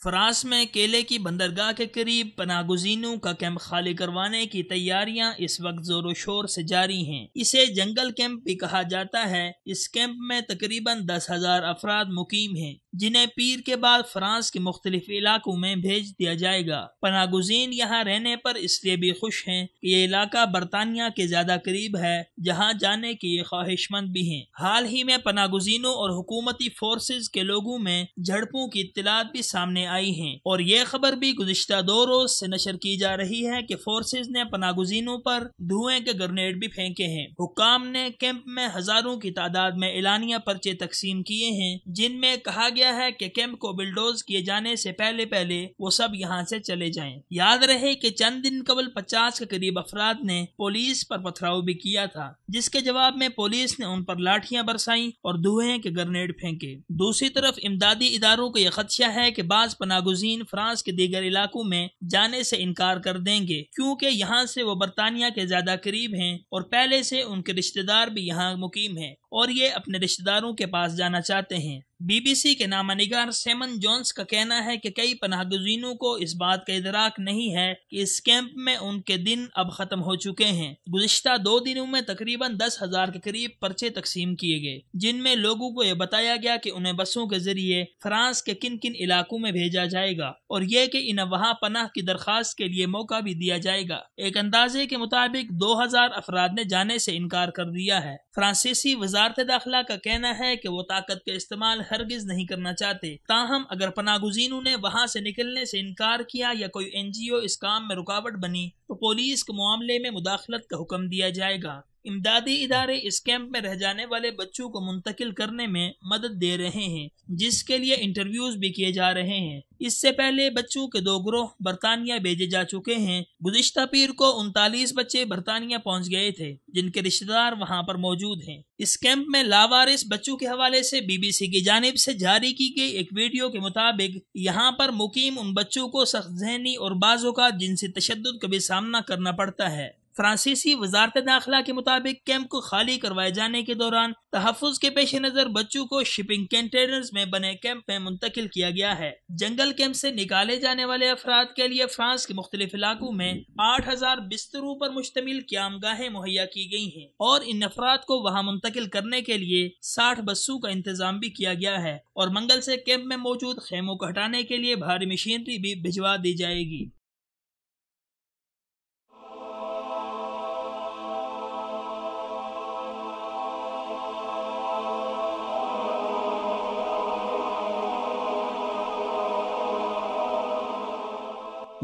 France میں کیلے کی بندرگاہ کے قریب پناہ گزینوں کا کیمپ خالی کروانے کی تیاریاں اس وقت زور و شور سے جاری ہیں۔ اسے جنگل کیمپ بھی کہا جاتا ہے۔ اس کیمپ میں تقریباً 10,000 افراد مقیم ہیں، جنہیں پیر کے بعد فرانس کے مختلف علاقوں میں بھیج دیا جائے گا۔ پناہ گزین یہاں رہنے پر اس لیے بھی خوش ہیں کہ یہ علاقہ برطانیہ کے زیادہ قریب ہے، جہاں جانے کے یہ خواہش مند بھی ہیں۔ حال ہی میں پناہ گزینوں اور حکومتی فورسز کے لوگوں میں جھڑپوں کی اطلاعات بھی سامنے آئی ہیں، اور یہ خبر بھی گزشتہ 2 روز سے نشر کی جا رہی ہے کہ فورسز نے پناہ گزینوں پر دھوئیں کے گرنیڈ بھی پھینکے ہیں۔ حکام نے کیمپ میں ہزاروں کی تعداد میں اعلانیہ پرچے تقسیم کیے ہیں، جن میں کہا گیا ہے کہ کیمپ کو بلڈوز کیے جانے سے پہلے وہ سب یہاں سے چلے جائیں۔ یاد رہے کہ چند دن قبل 50 کے قریب افراد نے پولیس پر پتھراؤ بھی کیا تھا، جس کے جواب میں پولیس نے ان پر لاٹھیاں برسائیں اور دھوئیں کے گرنیڈ پھینکے۔ دوسری طرف امدادی اداروں کو یہ خدشہ ہے کہ بعض پناہ گزین فرانس کے دیگر علاقوں میں جانے سے انکار کر دیں گے، کیونکہ یہاں سے وہ برطانیہ کے زیادہ قریب ہیں اور پہلے سے ان کے رشتہ دار بھی یہاں مقیم ہیں اور یہ اپنے رشتہ داروں کے پاس جانا چاہتے ہیں۔ بی بی سی کے نامہ نگار سیمن جونز کا کہنا ہے کہ کئی پناہ گزینوں کو اس بات کا ادراک نہیں ہے کہ اس کیمپ میں ان کے دن اب ختم ہو چکے ہیں۔ گزشتہ 2 دنوں میں تقریباً 10,000 کے قریب پرچے تقسیم کیے گئے، جن میں لوگوں کو یہ بتایا گیا کہ انہیں بسوں کے ذریعے فرانس کے کن کن علاقوں میں بھیجا جائے گا اور یہ کہ انہیں وہاں پناہ کی درخواست کے لیے موقع بھی دیا جائے گا۔ ایک اندازے کے مطابق 2,000 افراد نے جانے سے انکار کر دیا ہے۔ فرانسیسی وزارت داخلہ کا کہنا ہے کہ وہ طاقت کا استعمال ہرگز نہیں کرنا چاہتے، تاہم اگر پناہ گزینوں نے وہاں سے نکلنے سے انکار کیا یا کوئی NGO اس کام میں رکاوٹ بنی تو پولیس کو معاملے میں مداخلت کا حکم دیا جائے گا۔ امدادی ادارے اس کیمپ میں رہ جانے والے بچوں کو منتقل کرنے میں مدد دے رہے ہیں، جس کے لیے انٹرویوز بھی کیے جا رہے ہیں۔ اس سے پہلے بچوں کے 2 گروہ برطانیہ بھیجے جا چکے ہیں۔ گزشتہ پیر کو 39 بچے برطانیہ پہنچ گئے تھے، جن کے رشتہ دار وہاں پر موجود ہیں۔ اس کیمپ میں لاوارث بچوں کے حوالے سے BBC کی جانب سے جاری کی گئی ایک ویڈیو کے مطابق یہاں پر مقیم ان بچوں کو سخت ذہنی اور بعض اوقات جنسی تشدد کا بھی سامنا کرنا پڑتا ہے۔ فرانسیسی وزارت داخلہ کے مطابق کیمپ کو خالی کروائے جانے کے دوران تحفظ کے پیش نظر بچوں کو شپنگ کنٹینرز میں بنے کیمپ میں منتقل کیا گیا ہے۔ جنگل کیمپ سے نکالے جانے والے افراد کے لیے فرانس کے مختلف علاقوں میں 8,000 بستروں پر مشتمل قیام گاہیں مہیا کی گئی ہیں اور ان افراد کو وہاں منتقل کرنے کے لیے 60 بسوں کا انتظام بھی کیا گیا ہے اور منگل سے کیمپ میں موجود خیموں کو ہٹانے کے لیے بھاری مشینری بھی بھجوا دی جائے گی۔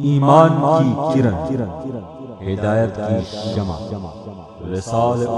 ایمان کی کرن، ہدایت کی شمع، رسالہ